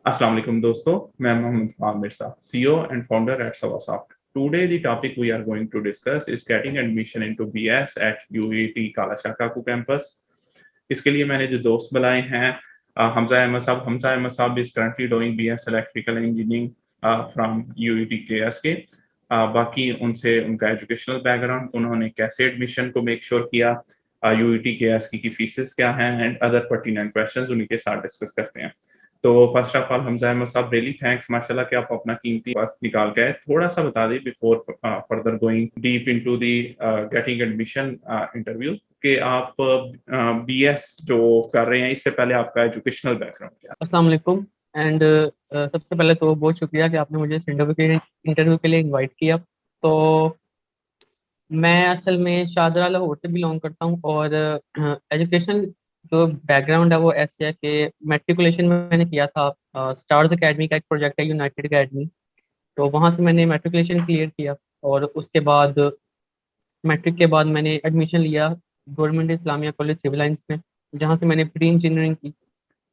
Assalamu alaikum दोस्तों, मैं Mohammad फ़ाहम Mirza, CEO and founder at Savasoft. Today the topic we are going to discuss is getting admission into BS at UET Kalashakaku campus. इसके लिए मैंने जो दोस्त बुलाए हैं, हमजा अहमद साहब. हमजा अहमद साहब is currently doing BS Electrical Engineering from UET KSK. बाकी उनसे उनका एजुकेशनल बैकग्राउंड, उन्होंने कैसे एडमिशन को मेक श्योर किया, UET KSK की फीसेस क्या हैं एंड अदर पर्टिनेंट क्वेश्चंस उन्हीं के साथ डिस्कस करते हैं. तो first of all Hamza Ahmad साहब, रियली थैंक्स माशाल्लाह कि आप अपना कीमती वक्त निकाल के आए. थोड़ा सा बता दें before further going deep into the getting admission interview कि आप बीएस जो कर रहे हैं, इससे पहले आपका एजुकेशनल बैकग्राउंड क्या अस्सलाम वालेकुम एंड सबसे पहले तो बहुत शुक्रिया कि आपने मुझे इस इंटरव्यू के लिए इनवाइट किया। तो मैं असल में शाहदरा लाहौर से बिलोंग करता हूँ और एजुकेशन जो बैकग्राउंड है वो ऐसे है कि मैट्रिकुलेशन में मैंने किया था। स्टार्स एकेडमी का एक प्रोजेक्ट है, यूनाइटेड एकेडमी। तो वहाँ से मैंने मैट्रिकुलेशन क्लियर किया और उसके बाद मैट्रिक के बाद मैंने एडमिशन लिया government Islamia college civil lines में, जहाँ से मैंने प्री इंजीनियरिंग की।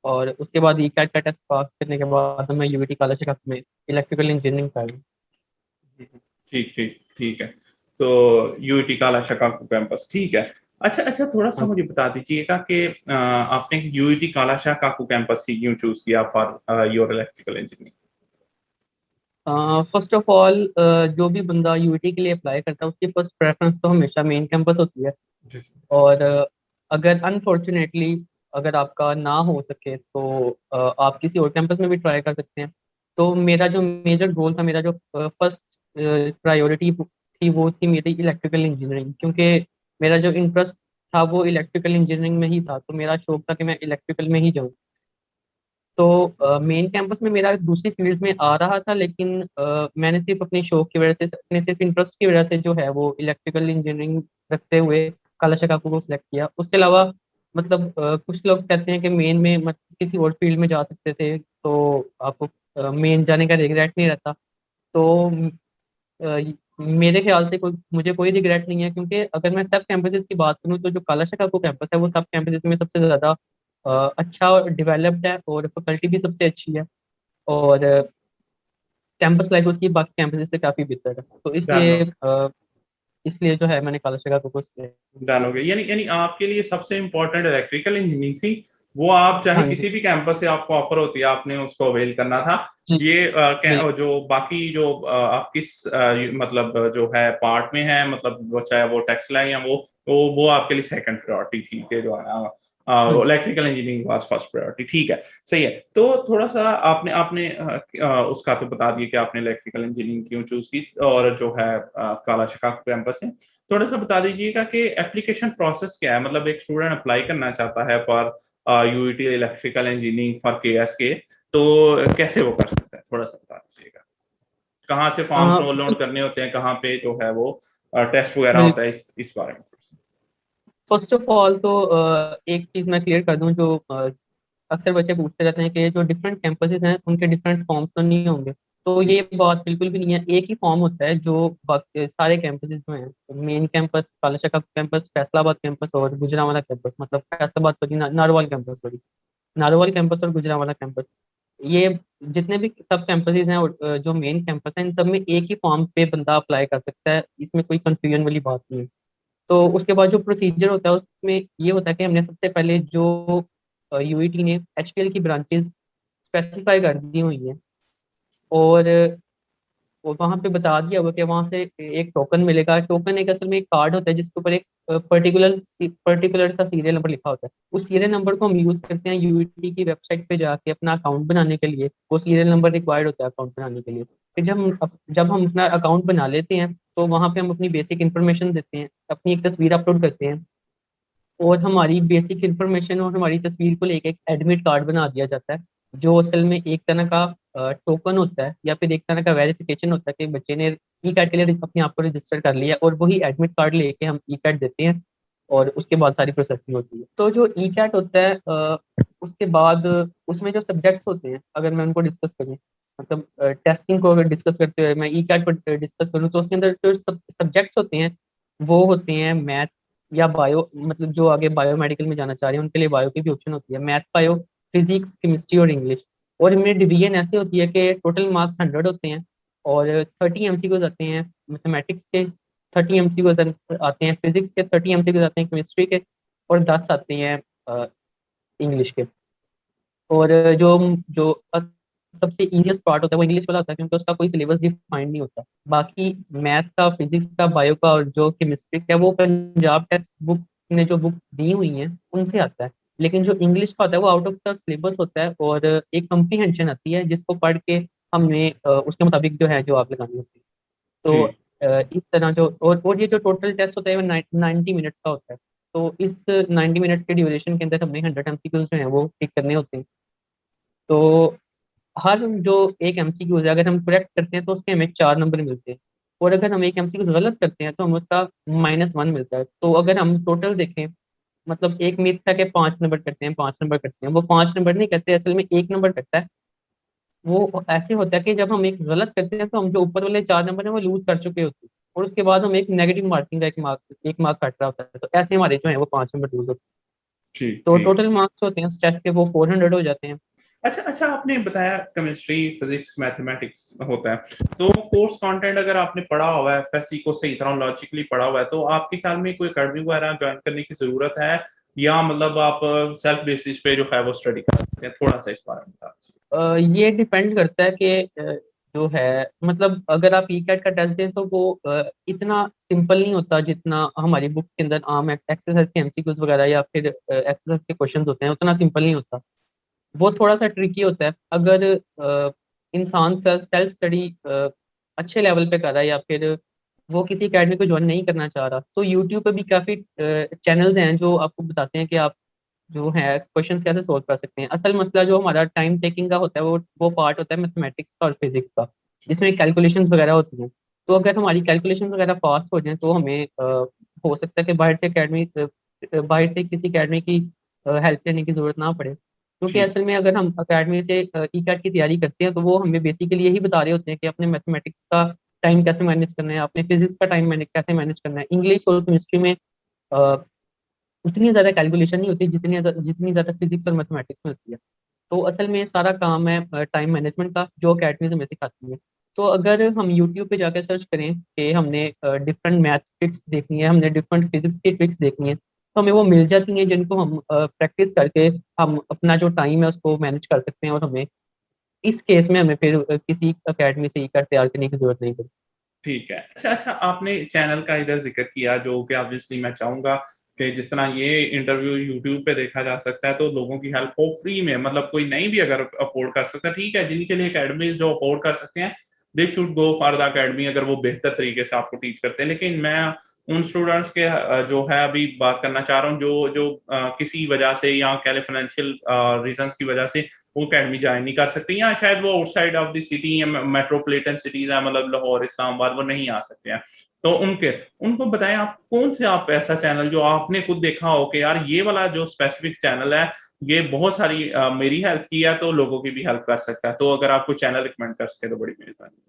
और उसके बाद ई कैट का टेस्ट पास करने के बाद मैं यूवीटी कॉलेज में इलेक्ट्रिकल इंजीनियरिंग कर रहा हूँ। है? ठीक ठीक ठीक है. तो यूईटी काला शकाकू कैंपस, ठीक है. अच्छा अच्छा, थोड़ा सा हाँ। मुझे बता दीजिएगा कि आपने यूईटी काला शकाकू कैंपस ही क्यों चूज किया for your electrical engineering? First of all, जो भी बंदा यूवीटी के लिए अप्लाई करता है उसकी फर्स्ट प्रेफरेंस तो हमेशा मेन कैंपस होती है। जी और अगर अनफॉर्चुनेटली अगर आपका ना हो सके तो आप किसी और कैंपस में भी ट्राई कर सकते हैं। तो मेरा जो मेजर गोल था, मेरा जो फर्स्ट प्रायोरिटी थी वो थी मेरी इलेक्ट्रिकल इंजीनियरिंग, क्योंकि मेरा जो इंटरेस्ट था वो इलेक्ट्रिकल इंजीनियरिंग में ही था। तो मेरा शौक था कि मैं इलेक्ट्रिकल में ही जाऊँ। तो मेन कैंपस में मेरा दूसरी फील्ड में आ रहा था, लेकिन मैंने सिर्फ अपने शौक की वजह से, अपने सिर्फ इंटरेस्ट की वजह से जो है वो इलेक्ट्रिकल इंजीनियरिंग रखते हुए काला शकाकू को सिलेक्ट किया। उसके अलावा मतलब कुछ लोग कहते हैं कि मेन में किसी और फील्ड में जा सकते थे, तो आपको मेन जाने का रिग्रेट नहीं रहता। तो मेरे ख्याल से मुझे कोई रिग्रेट नहीं है, क्योंकि अगर मैं सब कैंपसेस की बात करूँ तो जो काला शकाकू कैंपस है वो सब कैंपसेस में सबसे ज़्यादा अच्छा और डिवेलप्ड है, और फैकल्टी भी सबसे अच्छी है। और कैंपस लाइफ उसकी बाकी कैंपसेस से काफ़ी बेहतर है। तो डन हो इसलिए जो है मैंने काला शकाकू को select डन हो किया। गया. यानी यानी आपके लिए सबसे इम्पोर्टेंट इलेक्ट्रिकल इंजीनियरिंग थी. वो आप चाहे हाँ जी। किसी भी कैंपस से आपको ऑफर होती है, आपने उसको अवेल करना था. जी ये बिल्कुल। जो बाकी जो आप किस मतलब जो है पार्ट में है, मतलब वो चाहे वो टेक्सटाइल है या वो आपके लिए सेकंड प्रायोरिटी थी कि जो है ना हाँ electrical engineering was first priority. ठीक है, सही है. तो थोड़ा सा आपने आपने उसका तो बता दिया कि आपने इलेक्ट्रिकल इंजीनियरिंग क्यों चूज की और जो है काला शकाक कैंपस है. थोड़ा सा बता दीजिएगा कि एप्लीकेशन प्रोसेस क्या है, मतलब एक स्टूडेंट अप्लाई करना चाहता है for UET electrical engineering for KSK, तो कैसे वो कर सकता है? थोड़ा सा बता दीजिएगा. कहाँ से फॉर्म्स डाउनलोड करने होते हैं, कहाँ पे जो है वो टेस्ट वगैरह होता है, इस बारे में थोड़ा सा. फर्स्ट ऑफ ऑल तो एक चीज़ मैं क्लियर कर दूं, जो अक्सर बच्चे पूछते रहते हैं कि जो डिफरेंट कैंपसेस हैं उनके डिफरेंट फॉर्म्स तो नहीं होंगे। तो ये बात बिल्कुल भी नहीं है, एक ही फॉर्म होता है जो सारे कैंपसेस में है। मेन कैंपस, कालाशाखा कैंपस, फैसलाबाद कैंपस और गुजरांवाला कैंपस, मतलब Faisalabad sorry Narowal campus, sorry Narowal campus और गुजरांवाला कैंपस। ये जितने भी सब कैंपसेस हैं और जो मेन कैंपस है, इन सब में एक ही फॉर्म पे बंदा अप्लाई कर सकता है। इसमें कोई कंफ्यूजन वाली बात नहीं है। तो उसके बाद जो प्रोसीजर होता है उसमें ये होता है कि हमने सबसे पहले जो यूईटी ने एचपीएल की ब्रांचेस स्पेसिफाई कर दी हुई हैं, और वहां पे बता दिया होगा कि वहां से एक टोकन मिलेगा। टोकन एक असल में एक कार्ड होता है जिसके ऊपर एक पर्टिकुलर सा सीरियल नंबर लिखा होता है। उस सीरियल नंबर को हम यूज करते हैं यूईटी की वेबसाइट पे जाके अपना अकाउंट बनाने के लिए। वो सीरियल नंबर रिक्वायर्ड होता है अकाउंट बनाने के लिए। फिर जब हम अपना अकाउंट बना लेते हैं तो वहां पे हम अपनी बेसिक इन्फॉर्मेशन देते हैं, अपनी एक तस्वीर अपलोड करते हैं, और हमारी बेसिक इन्फॉर्मेशन और हमारी तस्वीर को लेके एक एडमिट कार्ड बना दिया जाता है, जो असल में एक तरह का टोकन होता है या फिर एक तरह का वेरिफिकेशन होता है कि बच्चे ने ई कार्ड के लिए अपने आप को रजिस्टर कर लिया, और वही एडमिट कार्ड लेके हम ई कार्ड देते हैं और उसके बाद सारी प्रोसेसिंग होती है। तो जो ई कैट होता है उसके बाद उसमें जो सब्जेक्ट्स होते हैं, अगर मैं उनको डिस्कस करूँ, मतलब टेस्टिंग को अगर डिस्कस करते हुए मैं ई कैट पर डिस्कस करूँ, तो उसके अंदर जो सब्जेक्ट्स होते हैं वो होते हैं मैथ या बायो, मतलब जो आगे बायोमेडिकल में जाना चाह रहे हैं उनके लिए बायो की भी ऑप्शन होती है, मैथ, बायो, फिजिक्स, केमिस्ट्री और इंग्लिश। और इनमें डिवीजन ऐसे होती है कि टोटल मार्क्स 100 होते हैं और 30 एमसीक्यूज आते हैं मैथमेटिक्स के, 30 एमसीक्यूज आते हैं फिजिक्स के, 30 एमसीक्यूज आते हैं केमिस्ट्री के, और 10 आते हैं इंग्लिश के। और जो जो सबसे इजीएस्ट पार्ट होता है वो इंग्लिश वाला होता है, क्योंकि उसका कोई सिलेबस डिफाइंड नहीं होता। बाकी मैथ का, फिजिक्स का, बायो का और जो केमिस्ट्री का है वो पंजाब टेक्स्ट बुक ने जो बुक दी हुई है उनसे आता है। लेकिन जो इंग्लिश का होता है वो आउट ऑफ द सिलेबस होता है, और एक कम्प्रीहेंशन आती है जिसको पढ़ के हमें उसके मुताबिक जो है जवाब लगानी होती है। तो जी इस तरह जो और ये जो टोटल टेस्ट होता है वो 90 मिनट का होता है। तो इस 90 मिनट्स के ड्यूरेशन के अंदर हमने 100 एमसीक्यूज जो है वो टिक करने होते हैं। तो हर जो एक एमसीक्यूज है अगर हम करेक्ट करते हैं तो उसके हमें 4 नंबर मिलते हैं, और अगर हम एक एमसीक्यूज गलत करते हैं तो हमें उसका -1 मिलता है। तो अगर हम टोटल देखें, मतलब एक मीथ था कि 5 नंबर करते हैं, 5 नंबर करते हैं, वो 5 नंबर नहीं करते, असल में 1 नंबर करता है। वो ऐसे होता है कि जब हम एक गलत करते हैं तो हम जो ऊपर वाले 4 नंबर हैं वो लूज कर चुके होते हैं, और उसके बाद हम एक नेगेटिव मार्किंग का एक मार्क कट रहा होता है। तो ऐसे हमारे जो है वो 5 नंबर लूज होते हैं। ठीक तो ठीक। टोटल मार्क्स होते हैं स्ट्रेस के वो 400 हो जाते हैं। अच्छा अच्छा, आपने बताया केमिस्ट्री फिजिक्स मैथमेटिक्स होता है, तो कोर्स कंटेंट अगर आपने पढ़ा हुआ है, एफएससी को सही तरह लॉजिकली पढ़ा हुआ है, तो आपके ख्याल में कोई अकेडमी वगैरह ज्वाइन करने की जरूरत है, या मतलब आप सेल्फ बेसिस पे जो है वो स्टडी कर सकते हैं? थोड़ा सा इस बारे में बता दीजिए। ये डिपेंड करता है कि जो है, मतलब अगर आप ई कैट का टेस्ट दें तो वो इतना सिंपल नहीं होता जितना हमारी बुक के अंदर आम एक्सरसाइज के एमसीक्यूज वगैरह या फिर एक्सरसाइज के क्वेश्चंस होते हैं, उतना सिंपल नहीं होता। वो थोड़ा सा ट्रिकी होता है। अगर इंसान सेल्फ स्टडी अच्छे लेवल पे कर रहा है, या फिर वो किसी एकेडमी को ज्वाइन नहीं करना चाह रहा, तो यूट्यूब पे भी काफ़ी चैनल्स हैं जो आपको बताते हैं कि आप जो है क्वेश्चंस कैसे सोल्व कर सकते हैं। असल मसला जो हमारा टाइम टेकिंग का होता है वो पार्ट होता है मैथमेटिक्स का और फिजिक्स का, जिसमें कैलकुलेशंस वगैरह होती हैं। तो अगर हमारी कैलकुलेशंस वगैरह फास्ट हो जाए तो हमें हो सकता है कि बाहर से किसी एकेडमी की हेल्प लेने की जरूरत ना पड़े, क्योंकि ठीक असल में अगर हम अकेडमी से ई कैट की तैयारी करते हैं तो वो हमें बेसिकली यही बता रहे होते हैं कि अपने मैथमेटिक्स का टाइम कैसे मैनेज करना है, अपने फिजिक्स का टाइम मैनेज कैसे मैनेज करना है। इंग्लिश और केमिस्ट्री में उतनी ज्यादा कैलकुलेशन नहीं होती जितनी ज्यादा फिजिक्स और मैथमेटिक्स में होती है। तो असल में सारा काम है टाइम मैनेजमेंट का, जो अकेडमी हमें सिखाती है। तो अगर हम यूट्यूब पे जाकर सर्च करें कि हमने डिफरेंट मैथ ट्रिक्स देखनी है, हमने डिफरेंट फिजिक्स की ट्रिक्स देखनी है, तो हमें वो मिल जाती हैं जिनको हम प्रैक्टिस करके हम अपना जो टाइम है उसको मैनेज कर सकते हैं, और हमें इस केस में हमें फिर किसी अकेडमी से ई कार्ड तैयार करने की जरूरत नहीं पड़ती। ठीक है। अच्छा अच्छा, आपने चैनल का इधर जिक्र किया, जो कि ऑब्वियसली मैं चाहूंगा कि जिस तरह ये इंटरव्यू यूट्यूब पे देखा जा सकता है, तो लोगों की हेल्प हो फ्री में, मतलब कोई नहीं भी अगर अफोर्ड कर सकता है, ठीक है, जिनके लिए अकेडमीज जो अफोर्ड कर सकते हैं, they should go for the academy, अगर वो बेहतर तरीके से आपको टीच करते हैं। लेकिन मैं उन स्टूडेंट्स के जो है अभी बात करना चाह रहा हूँ, जो जो किसी वजह से या कह लें फाइनेंशियल रीजंस की वजह से वो अकेडमी ज्वाइन नहीं कर सकते, या शायद वो आउटसाइड ऑफ द सिटी या मेट्रोपॉलिटन सिटीज है, मतलब लाहौर इस्लामाबाद, वो नहीं आ सकते हैं। तो उनके उनको बताएं, आप कौन से आप ऐसा चैनल जो आपने खुद देखा हो कि यार ये वाला जो स्पेसिफिक चैनल है, ये बहुत सारी मेरी हेल्प की है, तो लोगों की भी हेल्प कर सकता है, तो अगर आपको चैनल रिकमेंड कर सके तो बड़ी मेहरबानी।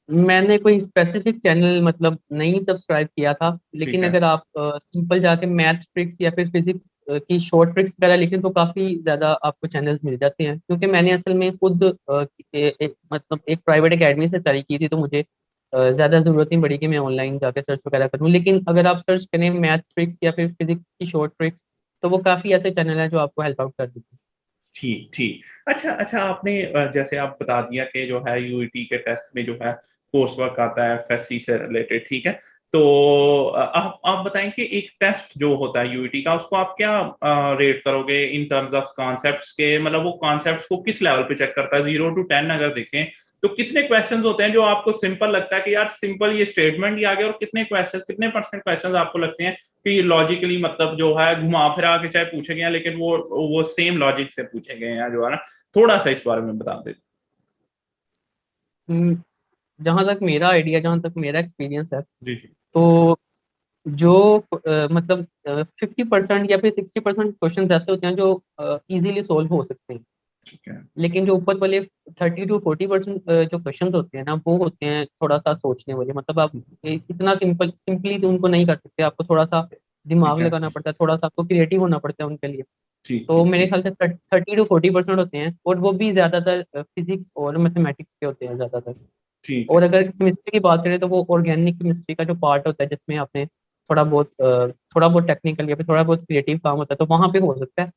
मैंने कोई स्पेसिफिक चैनल मतलब नहीं सब्सक्राइब किया था, ठीक लेकिन है। अगर आप सिंपल जाके मैथ ट्रिक्स या फिर फिजिक्स की शॉर्ट ट्रिक्स वगैरह लिखें तो काफ़ी ज़्यादा आपको चैनल्स मिल जाते हैं। क्योंकि मैंने असल में खुद मतलब एक प्राइवेट एकेडमी से तैयारी की थी, तो मुझे ज़्यादा ज़रूरत नहीं पड़ी कि मैं ऑनलाइन जाके सर्च वगैरह करूँ। लेकिन अगर आप सर्च करें मैथ ट्रिक्स या फिर फिजिक्स की शॉर्ट ट्रिक्स, तो वो काफ़ी ऐसे चैनल हैं जो आपको हेल्प आउट कर देते हैं। ठीक ठीक। अच्छा अच्छा, आपने जैसे आप बता दिया कि जो है यूईटी के टेस्ट में जो है कोर्स वर्क आता है एफएससी से रिलेटेड, ठीक है, तो आप बताएं कि एक टेस्ट जो होता है यूईटी का, उसको आप क्या रेट करोगे इन टर्म्स ऑफ कॉन्सेप्ट्स के, मतलब वो कॉन्सेप्ट्स को किस लेवल पे चेक करता है, 0 to 10 अगर देखें, तो कितने क्वेश्चंस होते हैं जो आपको सिंपल लगता है कि यार सिंपल ये स्टेटमेंट ही आ गया, और कितने क्वेश्चंस, कितने परसेंट क्वेश्चंस आपको लगते हैं कि लॉजिकली, मतलब जो है घुमा फिरा के चाहे पूछे गए हैं, लेकिन वो सेम लॉजिक से पूछे गए हैं, जो है ना, थोड़ा सा इस बारे में बता दे। हम्म, जहाँ तक मेरा आइडिया, जहाँ तक मेरा एक्सपीरियंस है, जी जी। तो जो मतलब 50% या फिर 60% क्वेश्चन ऐसे होते हैं जो इजीली सोल्व हो सकते हैं। ठीक है। लेकिन जो ऊपर वाले 30 to 40% जो क्वेश्चन होते हैं ना, वो होते हैं थोड़ा सा सोचने वाले। मतलब आप इतना सिंपली तो उनको नहीं कर सकते, आपको थोड़ा सा ठीक दिमाग है। लगाना पड़ता है, थोड़ा सा आपको क्रिएटिव होना पड़ता है उनके लिए। ठीक तो ठीक मेरे ठीक। ख्याल से 30 to 40% होते हैं, और वो भी ज्यादातर फिजिक्स और मैथमेटिक्स के होते हैं ज्यादातर। ठीक और है। अगर केमिस्ट्री की बात करें तो वो ऑर्गेनिक केमिस्ट्री का जो पार्ट होता है, जिसमें आपने थोड़ा बहुत टेक्निकल या फिर थोड़ा बहुत क्रिएटिव काम होता है, तो वहाँ पे हो सकता है।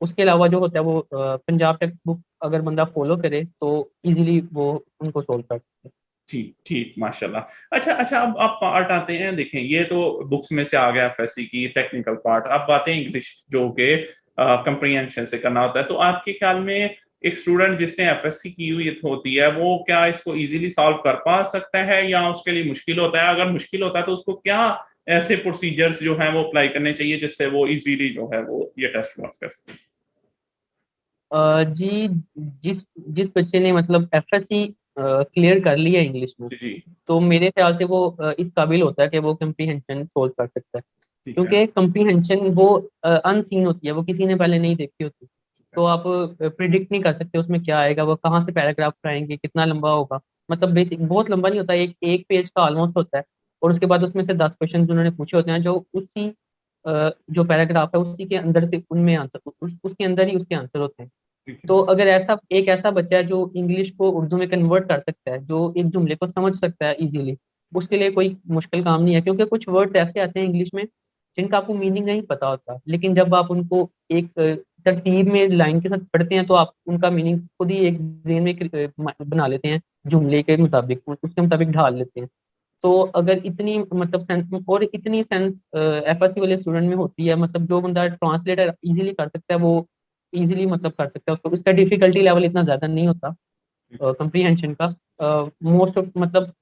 उसके अलावा जो होता है वो पंजाब टेक्स्ट बुक अगर बंदा फॉलो करे तो इजीली वो उनको सोल्व कर सकते हैं। ठीक ठीक, माशाल्लाह। अच्छा अच्छा, अब आप पार्ट आते हैं, देखें ये तो बुक्स में से आ गया एफएससी की टेक्निकल पार्ट, अब बातें इंग्लिश जो के कंप्रीहेंशन से करना होता है, तो आपके ख्याल में एक स्टूडेंट जिसने एफएससी की हुई होती है वो क्या इसको इजीली सॉल्व कर पा सकता है या उसके लिए मुश्किल होता है? अगर मुश्किल होता है तो उसको क्या ऐसे प्रोसीजर्स जो है वो अप्लाई करने चाहिए जिससे वो इजीली जो है वो ये टेस्ट पास कर सके? जी, जिस जिस बच्चे ने मतलब एफएससी क्लियर कर लिया इंग्लिश में, जी जी। तो मेरे ख्याल से वो इस काबिल होता है कि वो कम्प्रीहेंशन सोल्व कर सकता है। ठीक है। क्योंकि कम्प्रीहेंशन वो अनसीन होती है, वो किसी ने पहले नहीं देखी होती। तो आप प्रिडिक्ट नहीं कर सकते उसमें क्या आएगा, वो कहाँ से पैराग्राफ आएंगे, कितना लंबा होगा। मतलब बेसिक बहुत लंबा नहीं होता, एक एक पेज का ऑलमोस्ट होता है। और उसके बाद उसमें से 10 क्वेश्चन उन्होंने पूछे होते हैं, जो उसी जो पैराग्राफ है उसी के अंदर से उनमें आंसर उसके अंदर ही उसके आंसर होते हैं। ठीक है। तो अगर ऐसा बच्चा है जो इंग्लिश को उर्दू में कन्वर्ट कर सकता है, जो एक जुमले को समझ सकता है इजीली, उसके लिए कोई मुश्किल काम नहीं है। क्योंकि कुछ वर्ड्स ऐसे आते हैं इंग्लिश में जिनका आपको मीनिंग नहीं पता होता, लेकिन जब आप उनको एक तरतीब में लाइन के साथ पढ़ते हैं तो आप उनका मीनिंग खुद ही एक ब्रेन में बना लेते हैं, जुमले के मुताबिक उसके मुताबिक ढाल लेते हैं। तो अगर इतनी मतलब सेंस और इतनी सेंस एफएससी वाले स्टूडेंट में होती है, मतलब जो बंदा ट्रांसलेटर इजीली कर सकता है वो इजीली मतलब कर सकता है, तो उसका डिफिकल्टी लेवल इतना ज्यादा नहीं होता कंप्रीहेंशन का। मोस्ट ऑफ मतलब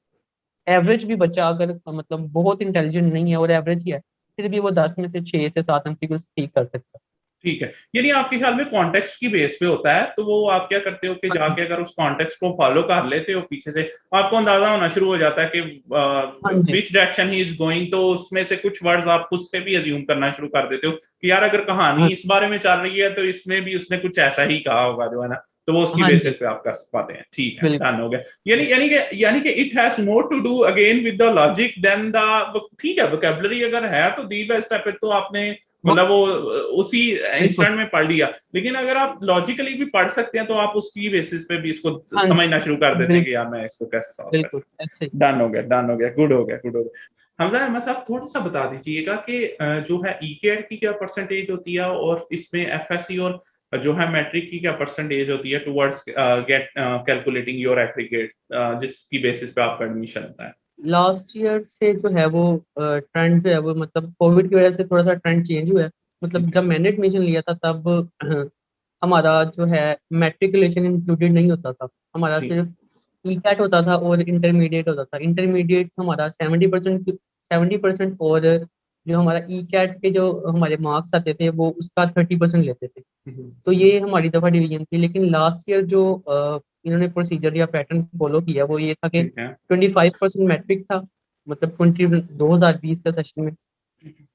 एवरेज भी बच्चा अगर मतलब बहुत इंटेलिजेंट नहीं है और एवरेज ही है, फिर भी वो 10 में से 6 से 7 एमसीक्यू ठीक कर सकता है। ठीक है, यानी आपके ख्याल में कॉन्टेक्स्ट की बेस पे होता है, तो वो आप क्या करते हो कि हाँ जी। जाके अगर उस कॉन्टेक्स्ट को फॉलो कर लेते हो पीछे से, आपको अंदाजा होना शुरू हो जाता है कि हाँ जी। Which direction he is going, तो उसमें से कुछ वर्ड्स आप खुद से भी अज्यूम करना शुरू कर देते हो कि यार अगर कहानी हाँ इस बारे में चल रही है तो इसमें भी उसने कुछ ऐसा ही कहा होगा जो है ना, तो वो उसकी हाँ बेसिस जी। पे आप कर पाते हैं। ठीक है, बिल्कुल। डन हो गया। यानी कि it has more to do again with the logic than the, ठीक है, वोकैबुलरी अगर है तो दी बेस्ट है, फिर तो आपने हाँ, मतलब वो उसी बिल्कुल। इंस्टेंट में पढ़ लिया। लेकिन अगर आप लॉजिकली भी पढ़ सकते हैं तो आप उसकी बेसिस पे भी इसको हाँ जी। समझना शुरू कर देते हैं कि बिल्कुल। यार मैं इसको कैसे सॉल्व कर बिल्कुल सकता ऐसे ही। हूँ। डन हो गया, डन हो गया, गुड हो गया, गुड हो गया। हमजा अहमद साहब, थोड़ा सा बता दीजिएगा कि जो है ईकेट की क्या परसेंटेज होती है और इसमें एफएससी और जो है मैट्रिक की क्या परसेंटेज होती है towards get calculating your aggregate, जिसकी बेसिस पे आपका एडमिशन होता है? लास्ट ईयर से जो है वो ट्रेंड जो है वो मतलब कोविड की वजह से थोड़ा सा ट्रेंड चेंज हुआ है। मतलब ठीक है। जब मैंने एडमिशन लिया था तब हमारा जो है मैट्रिकुलेशन इंक्लूडेड नहीं होता था। हमारा ठीक। सिर्फ ई कैट होता था और इंटरमीडिएट होता था। इंटरमीडिएट हमारा 70% और जो हमारा ई कैट के जो हमारे मार्क्स आते थे वो उसका 30% लेते थे। हम्म। तो ये हमारी दफा डिवीजन थी। लेकिन लास्ट ईयर जो इन्होंने प्रोसीजर या पैटर्न फॉलो किया वो ये था कि ठीक है। 25% मैट्रिक था। मतलब 2020 का सेशन में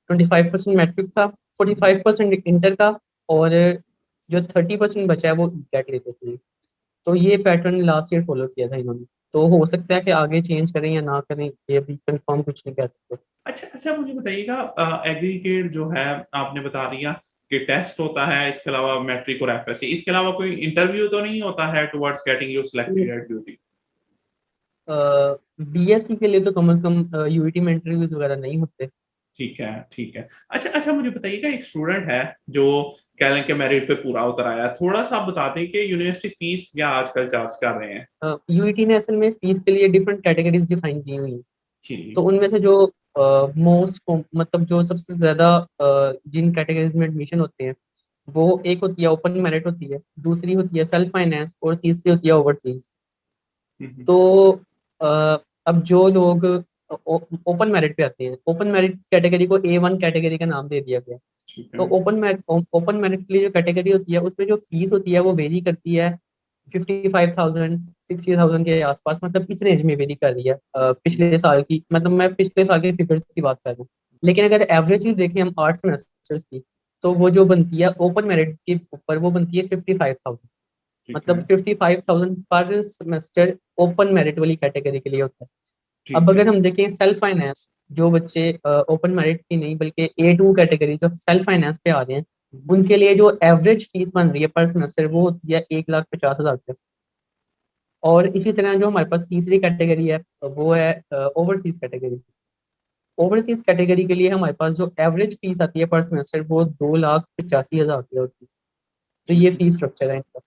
25% मैट्रिक था, 45% इंटर का, और जो 30% बचा है वो कैट लेते थे। तो ये पैटर्न लास्ट ईयर फॉलो किया था इन्होंने। तो हो सकता है कि आगे चेंज करें या ना करें, ये अभी कंफर्म कुछ नहीं कह सकते। अच्छा अच्छा, मुझे बताइएगा, एग्रीगेट जो है आपने बता दिया कि टेस्ट होता है, इसके अलावा मैट्रिक और एफएससी, इसके अलावा कोई इंटरव्यू तो नहीं होता है towards getting you selected eight duty? BSc के लिए तो कम से कम यूईटी में इंटरव्यूज वगैरह नहीं होते। ठीक है, ठीक है। अच्छा अच्छा, मुझे बताइएगा, एक स्टूडेंट है जो कह लें कि मेरिट पे पूरा उतर आया, थोड़ा सा आप बता दें कि यूनिवर्सिटी फीस क्या आजकल चार्ज कर रहे हैं? यूईटी ने असल में फीस के लिए डिफरेंट कैटेगरीज डिफाइन की हुई हैं। तो जी। उनमें से जो मोस्ट मतलब जो सबसे ज्यादा जिन कैटेगरीज में एडमिशन होते हैं, वो एक होती है ओपन मेरिट होती है, दूसरी होती है सेल्फ फाइनेंस, और तीसरी होती है ओवरसीज। हम्म। तो अब जो लोग ओपन मेरिट पे आते हैं, ओपन मेरिट कैटेगरी को A1 कैटेगरी का नाम दे दिया गया। ठीक तो है। ओपन मेरिट के लिए जो कैटेगरी होती है उसमें जो फीस होती है वो वेरी करती है 55,000 60,000 के आसपास, मतलब इस रेंज में वेरी कर रही है पिछले साल की। मतलब मैं पिछले साल के फिगर्स की बात कर रहा हूँ। लेकिन अगर एवरेज देखें हम 8 सेमेस्टर्स की, तो वो जो बनती है ओपन मेरिट के ऊपर वो बनती है 55,000। ठीक मतलब है। 55,000 पर सेमेस्टर ओपन मेरिट वाली कैटेगरी के लिए होता है। अब ठीक है। अगर हम देखें सेल्फ फाइनेंस, जो बच्चे ओपन मेरिट की नहीं बल्कि A2 कैटेगरी जो सेल्फ फाइनेंस पे आ रहे हैं, उनके लिए जो एवरेज फीस बन रही है पर सेमेस्टर वो होती है 1,50,000 रुपये। और इसी तरह जो हमारे पास तीसरी कैटेगरी है वो है ओवरसीज कैटेगरी। ओवरसीज कैटेगरी के लिए हमारे पास जो एवरेज फीस आती है पर सेमेस्टर वो 2,85,000 रुपये होती है। तो ये ठीक फीस स्ट्रक्चर है इनका।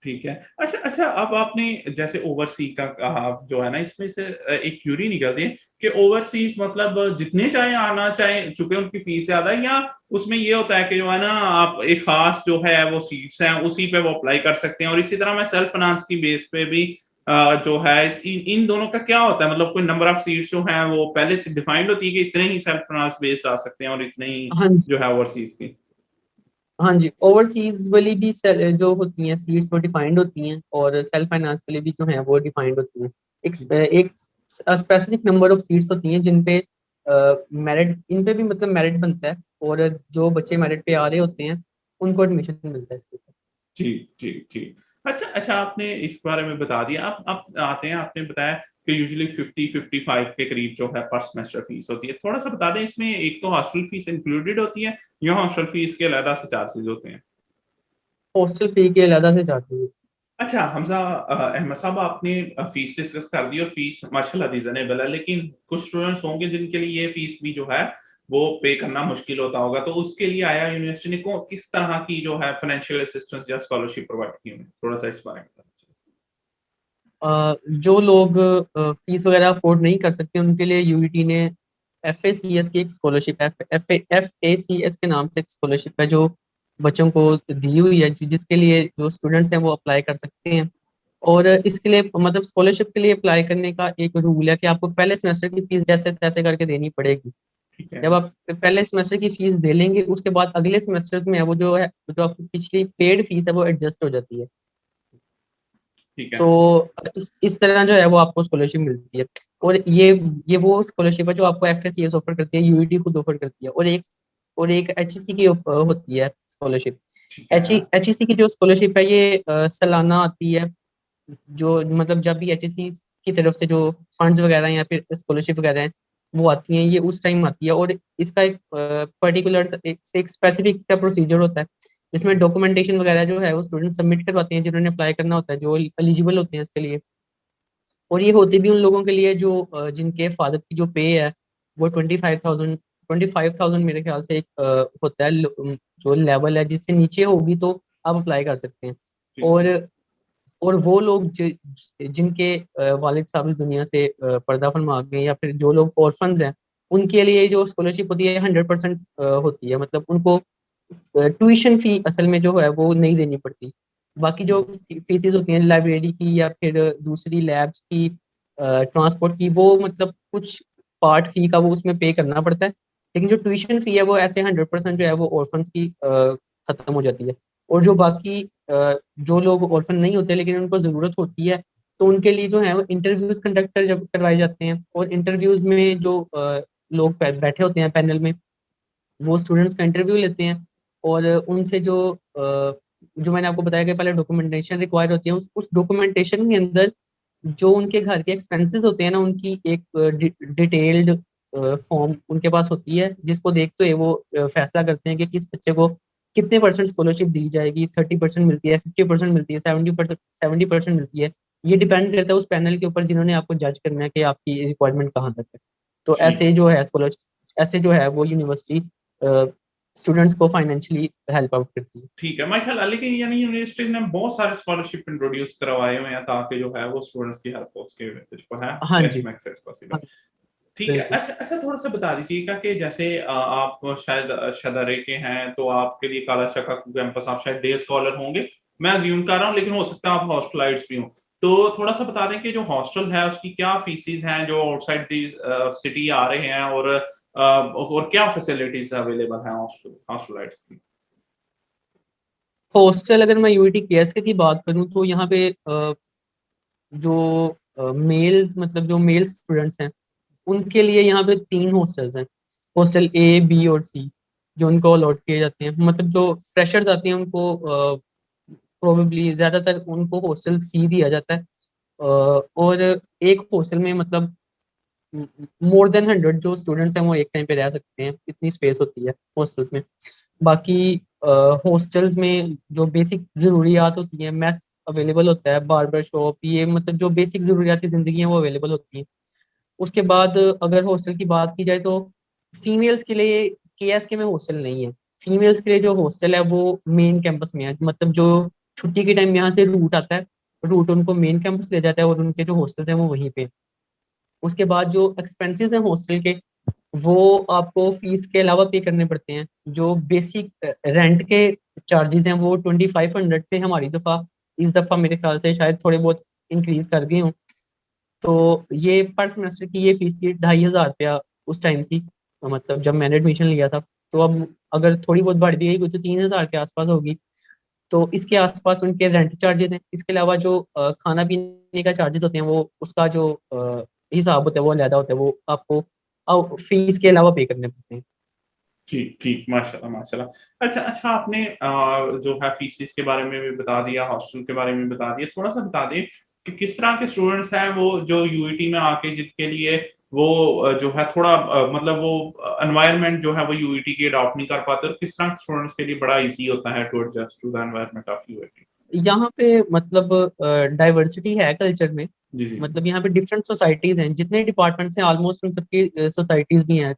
ठीक है। अच्छा अच्छा, अब आपने जैसे ओवरसी का कहा जो है ना, इसमें से एक क्यूरी निकलती है कि ओवरसीज मतलब जितने चाहे आना चाहे, चूंकि उनकी फीस ज्यादा है, या उसमें ये होता है कि जो है ना आप एक खास जो है वो सीट्स हैं उसी पे वो अप्लाई कर सकते हैं, और इसी तरह मैं सेल्फ फाइनेंस की बेस पे भी जो है इन दोनों का क्या होता है, मतलब कोई नंबर ऑफ सीट्स जो है वो पहले से डिफाइंड होती है कि इतने ही सेल्फ फाइनेंस बेस्ड आ सकते हैं और इतने ही हाँ जी। जो है ओवरसीज की? हाँ जी, ओवरसीज वाली भी जो होती हैं सीट्स वो डिफाइंड होती हैं, और सेल्फ फाइनेंस वाली भी जो है वो डिफाइंड होती हैं। एक स्पेसिफिक नंबर ऑफ सीट्स होती हैं जिन पे मेरिट, इन पे भी मतलब मेरिट बनता है, और जो बच्चे मेरिट पे आ रहे होते हैं उनको एडमिशन मिलता है इसके ऊपर। जी, जी, जी। अच्छा, अच्छा, आपने इस बारे में बता दिया। आप आते हैं, आपने बताया कि यूजुअली 50-55 के करीब जो है पर सेमेस्टर फीस होती है। थोड़ा-सा बता दें, इसमें एक तो हॉस्टल फीस इंक्लूडेड होती है या हॉस्टल फीस के अलग से चार्जेज़ होते हैं? हॉस्टल फी के अलग से चार्जेस। अच्छा, हमज़ा अहमद साहब, आपने फीस डिस्कस कर दी और फीस माशाल्लाह रीज़नेबल है, लेकिन कुछ स्टूडेंट्स होंगे जिनके लिए ये फीस भी जो है वो पे करना मुश्किल होता होगा। तो उसके लिए आया यूनिवर्सिटी ने को किस तरह की जो है फाइनेंशियल असिस्टेंस या स्कॉलरशिप प्रोवाइड की उन्हें? थोड़ा-सा इस बारे में बताइए। जो लोग फीस वगैरह अफोर्ड नहीं कर सकते उनके लिए यूईटी ने FACS की एक स्कॉलरशिप, FACS के नाम से एक स्कॉलरशिप है जो बच्चों को दी हुई है, जिसके लिए जो स्टूडेंट्स हैं वो अप्लाई कर सकते हैं। और इसके लिए मतलब स्कॉलरशिप के लिए अप्लाई करने का एक रूल है कि आपको पहले सेमेस्टर की फीस जैसे तैसे करके देनी पड़ेगी। ठीक है, जब आप पहले सेमेस्टर की फीस दे लेंगे उसके बाद अगले सेमेस्टर्स में है वो जो है, जो आपकी पिछली पेड फीस है वो एडजस्ट हो जाती है। ठीक है। तो इस तरह जो है वो आपको स्कॉलरशिप मिलती है। और ये वो स्कॉलरशिप है जो आपको FACS ऑफर करती है, यूईटी खुद ऑफर करती है, और एक HEC की होती है स्कॉलरशिप। ठीक है। HEC की जो स्कॉलरशिप है ये सालाना आती है। जो मतलब जब भी HEC की तरफ से जो फंड्स वगैरह या फिर स्कॉलरशिप वगैरह हैं वो आती हैं, ये उस टाइम आती है। और इसका एक पर्टिकुलर एक स्पेसिफिक इसका प्रोसीजर होता है जिसमें डॉक्यूमेंटेशन वगैरह जो है वो स्टूडेंट सबमिट करवाते हैं जिन्होंने अप्लाई करना होता है, जो एलिजिबल होते हैं इसके लिए। और ये होती भी उन लोगों के लिए जो जिनके फादर की जो पे है वो 25,000 मेरे ख्याल से एक होता है जो लेवल है, जिससे नीचे होगी तो आप अप्लाई कर सकते हैं। ठीक और है। और वो लोग जिनके वालिद साहब इस दुनिया से पर्दा फरमा गए हैं, या फिर जो लोग ऑर्फन्स हैं, उनके लिए जो स्कॉलरशिप होती है 100% होती है। मतलब उनको ट्यूशन फी असल में जो है वो नहीं देनी पड़ती। बाकी जो फीसेस होती हैं लाइब्रेरी की या फिर दूसरी लैब्स की, ट्रांसपोर्ट की, वो मतलब कुछ पार्ट फी का वो उसमें पे करना पड़ता है। लेकिन जो ट्यूशन फी है वो ऐसे 100% जो है वो ऑर्फन्स की खत्म हो जाती है। और जो बाकी जो लोग ऑर्फन नहीं होते लेकिन उनको ज़रूरत होती है, तो उनके लिए जो है वो इंटरव्यूज कंडक्टर जब करवाए जाते हैं, और इंटरव्यूज में जो लोग बैठे होते हैं पैनल में, वो स्टूडेंट्स का इंटरव्यू लेते हैं। और उनसे जो मैंने आपको बताया कि पहले डॉक्यूमेंटेशन रिक्वायर होती है, उस डॉक्यूमेंटेशन के अंदर जो उनके घर के एक्सपेंसेस होते हैं ना, उनकी एक डिटेल्ड फॉर्म उनके पास होती है, जिसको देखते हुए वो फैसला करते हैं कि किस बच्चे को कितने परसेंट स्कॉलरशिप दी जाएगी। 30% मिलती है, 50% मिलती है, 70% मिलती है। ये डिपेंड करता है उस पैनल के ऊपर जिन्होंने आपको जज करना है कि आपकी रिक्वायरमेंट कहाँ तक है। तो ठीक ऐसे जो है स्कॉलरशिप, ऐसे जो है वो यूनिवर्सिटी स्टूडेंट्स को फाइनेंशियली हेल्प आउट करती है। ठीक है, माशाल्लाह। लेकिन यानी यूनिवर्सिटीज़ ने बहुत सारे स्कॉलरशिप इंट्रोड्यूस करवाए हुए हैं ताकि जो है वो स्टूडेंट्स की हेल्प हो सके, which को है हाँ as जी। much as possible। हाँ जी, ठीक है। बिल्कुल। अच्छा अच्छा, थोड़ा-सा बता दीजिएगा कि जैसे आप शायद शदारे के हैं, तो आपके लिए काला शका कैंपस आप शायद डे स्कॉलर होंगे। मैं अज़्यूम कर रहा हूँ, लेकिन हो सकता है आप हॉस्टलाइट्स भी हों। तो थोड़ा-सा बता दें कि जो हॉस्टल है उसकी क्या फीसेस हैं जो आउटसाइड द सिटी आ रहे हैं, और क्या फैसिलिटीज़ अवेलेबल हैं हॉस्टलाइट्स की? हॉस्टल, अगर मैं यूआईटी केएसके की बात करूं तो यहाँ पे जो मेल मतलब जो मेल स्टूडेंट्स हैं उनके लिए यहाँ पे 3 हॉस्टल्स हैं। हॉस्टल A, B और C जो उनको अलॉट किए जाते हैं। मतलब जो फ्रेशर्स आते हैं उनको प्रोबेबली ज़्यादातर उनको हॉस्टल C दिया जाता है। और एक हॉस्टल में मतलब मोर देन 100 जो स्टूडेंट्स हैं वो एक टाइम पे रह सकते हैं, इतनी स्पेस होती है हॉस्टल में। बाकी हॉस्टल्स में जो बेसिक ज़रूरियात होती हैं, मेस अवेलेबल होता है, बार्बर शॉप, ये मतलब जो बेसिक ज़रूरियाती ज़िंदगी हैं वो अवेलेबल होती हैं। उसके बाद अगर हॉस्टल की बात की जाए तो फीमेल्स के लिए केएसके में हॉस्टल नहीं है। फीमेल्स के लिए जो हॉस्टल है वो मेन कैंपस में है, मतलब जो छुट्टी के टाइम यहाँ से रूट आता है, रूट उनको मेन कैंपस ले जाता है और उनके जो हॉस्टल्स हैं वो वहीं पे। उसके बाद जो एक्सपेंसेस हैं हॉस्टल के, वो आपको फीस के अलावा पे करने पड़ते हैं। जो बेसिक रेंट के चार्जेस हैं वो 2500 थे हमारी दफ़ा, इस दफ़ा मेरे ख्याल से शायद थोड़े बहुत इंक्रीज कर गए हों। तो ये पर सेमेस्टर की ये फीस थी 2500 रुपया उस टाइम थी, मतलब जब मैंने एडमिशन लिया था। तो अब अगर थोड़ी बहुत बढ़ भी गई तो 3000 के आसपास होगी। तो इसके आसपास उनके रेंट चार्जेस हैं। इसके अलावा जो खाना पीने का चार्जेस होते हैं वो उसका जो हिसाब होता है वो अलग होता है, वो आपको फीस के अलावा पे करने पड़ते हैं। ठीक ठीक, माशाल्लाह माशाल्लाह। अच्छा अच्छा, आपने जो है फीसिस के बारे में भी बता दिया, हॉस्टल के बारे में बता दिया, थोड़ा सा बता दें कि किस तरह के स्टूडेंट्स हैं वो जो यूईटी में आके जिनके लिए वो जो है थोड़ा मतलब वो एनवायरनमेंट जो है वो यूईटी की अडॉप्ट नहीं कर पाते, और किस तरह के स्टूडेंट्स के लिए बड़ा इजी होता है to adjust to the environment of UET. यहाँ पे मतलब डाइवर्सिटी है कल्चर में। जी जी। मतलब यहाँ पे डिफरेंट सोसाइटीज हैं, जितने डिपार्टमेंट्स हैं ऑलमोस्ट उन सबकी सोसाइटीज भी हैं।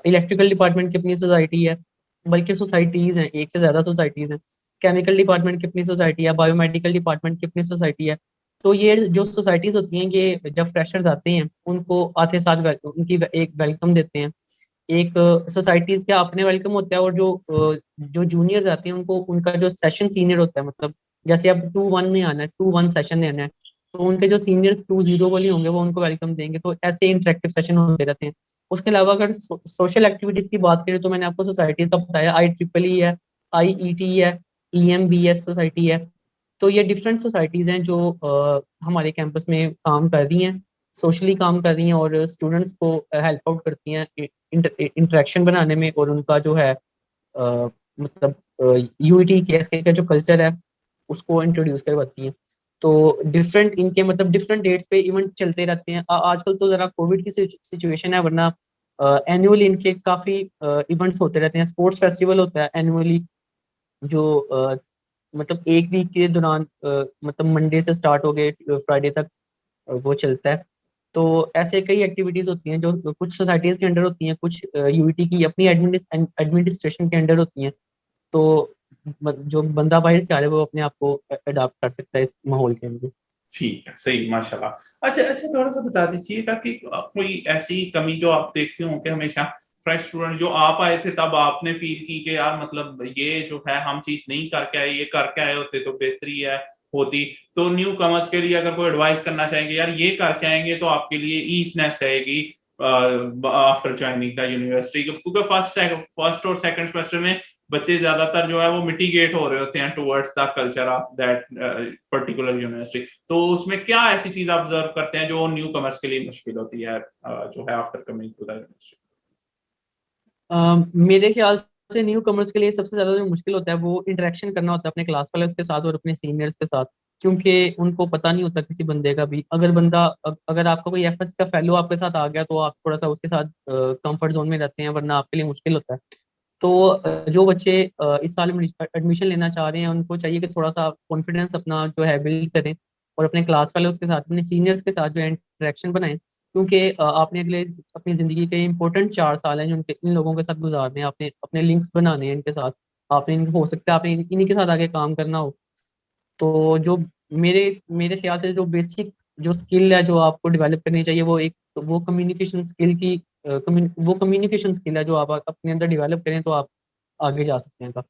इलेक्ट्रिकल डिपार्टमेंट की अपनी सोसाइटी है, बल्कि सोसाइटीज हैं, एक से ज्यादा सोसाइटीज हैं। केमिकल डिपार्टमेंट की अपनी सोसाइटी है, बायोमेडिकल डिपार्टमेंट की अपनी सोसाइटी है। तो ये जो सोसाइटीज होती हैं, ये जब फ्रेशर्स आते हैं उनको आते साथ उनकी एक वेलकम देते हैं। एक सोसाइटीज के अपने वेलकम होता है, और जो जूनियर्स आते हैं उनको उनका जो सेशन सीनियर होता है, मतलब जैसे अब 2-1 में आना है, 2-1 सेशन में आना है, तो उनके जो सीनियर्स 2-0 वाले होंगे वो उनको वेलकम देंगे। तो ऐसे इंटरेक्टिव सेशन होते रहते हैं। उसके अलावा अगर सोशल एक्टिविटीज की बात करें तो मैंने आपको सोसाइटीज का बताया, IEEE है, IET है, EMBS सोसाइटी है। तो ये डिफरेंट सोसाइटीज हैं जो हमारे कैंपस में काम कर रही हैं, सोशली काम कर रही हैं, और स्टूडेंट्स को हेल्प आउट करती हैं इंटरेक्शन बनाने में, और उनका जो है मतलब यूईटी केएसके का जो कल्चर है उसको इंट्रोड्यूस करवाती हैं। तो डिफरेंट इनके मतलब डिफरेंट डेट्स पे इवेंट चलते रहते हैं। आजकल तो जरा कोविड की सिचुएशन है, वरना एनुअली इनके काफी इवेंट्स होते रहते हैं। स्पोर्ट्स फेस्टिवल होता है एनुअली, जो मतलब एक वीक के दौरान मतलब मंडे से स्टार्ट हो गए फ्राइडे तक वो चलता है। तो ऐसे कई एक्टिविटीज होती हैं जो कुछ सोसाइटीज के अंडर होती हैं, कुछ यूईटी की अपनी एडमिनिस्ट्रेशन के अंडर होती हैं। तो जो बंदा बाहर से आ रहा है वो अपने आप को अडॉप्ट कर सकता है इस माहौल के अंदर। ठीक है, सही, माशाल्लाह। अच्छा अच्छा, थोड़ा-सा बता दीजिएगा कि कोई ऐसी कमी जो आप देखते हो कि हमेशा फ्रेश स्टूडेंट जो आप आए थे तब आपने फ़ील की कि यार मतलब ये जो है हम चीज़ नहीं करके आए, ये करके आए होते तो बेहतरी है होती। तो न्यू कमर्स के लिए अगर कोई एडवाइस करना चाहेंगे, यार ये करके आएँगे तो आपके लिए ईज़नेस रहेगी आफ्टर जॉइनिंग द यूनिवर्सिटी, क्योंकि फर्स्ट और सेकंड सेमेस्टर में बच्चे ज्यादातर जो है वो मिटिगेट हो रहे होते हैं towards the culture of that particular university. तो उसमें क्या ऐसी चीज ऑब्जर्व करते हैं जो न्यू कमर्स के लिए मुश्किल होती है जो है after coming to the university. मेरे ख्याल से न्यू कमर्स के लिए सबसे ज्यादा जो मुश्किल होता है वो इंटरेक्शन करना होता है अपने क्लास फेलोज के साथ और अपने सीनियर्स के साथ। क्योंकि उनको पता नहीं होता किसी बंदे का भी, अगर आपका कोई एफएस का फेलो आपके साथ आ गया तो आप थोड़ा सा उसके साथ कंफर्ट जोन में रहते हैं, वरना आपके लिए मुश्किल होता है। तो जो बच्चे इस साल एडमिशन लेना चाह रहे हैं उनको चाहिए कि थोड़ा सा कॉन्फिडेंस अपना जो है बिल्ड करें, और अपने क्लास फेलोज के साथ, अपने सीनियर्स के साथ जो है इंटरेक्शन बनाएं। क्योंकि आपने अगले अपनी जिंदगी के इंपॉर्टेंट 4 साल हैं जो उनके इन लोगों के साथ गुजारने हैं, आपने अपने लिंक्स बनाने हैं इनके साथ। आपने हो सकता है आपने इन्हीं के साथ आगे काम करना हो। तो जो मेरे मेरे ख्याल से जो बेसिक जो स्किल है जो आपको डेवलप करनी चाहिए, वो एक वो कम्युनिकेशन स्किल की वो कम्युनिकेशन स्किल है जो आप अपने अंदर डेवलप करें तो आप आगे जा सकते हैं काफी।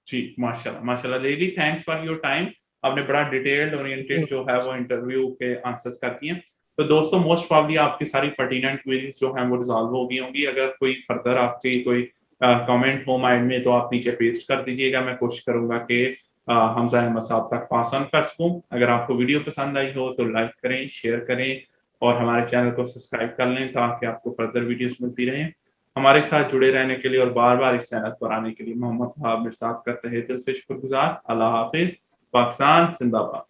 जी, माशाल्लाह माशाल्लाह, really thanks for your time. आपने बड़ा डिटेल्ड ओरिएंटेड जो है वो इंटरव्यू के आंसर्स कर दिए। तो दोस्तों मोस्ट प्रोबब्ली आपकी सारी पर्टिनेंट क्वेरीज जो हैं वो रिजॉल्व हो गई होंगी। अगर कोई फर्दर आपकी कोई कमेंट हो माइंड में तो आप नीचे पेस्ट कर दीजिएगा। मैं कोशिश करूंगा कि हमजा अहमद साहब तक पास ऑन कर सकूं। अगर आपको वीडियो पसंद आई हो तो लाइक करें, शेयर करें, और हमारे चैनल को सब्सक्राइब कर लें ताकि आपको फर्दर वीडियोस मिलती रहें। हमारे साथ जुड़े रहने के लिए और बार-बार इस चैनल पर आने के लिए मोहम्मद वहाब मिर्साद का तहे दिल से शुक्रगुजार। अल्लाह हाफिज़। पाकिस्तान जिंदाबाद।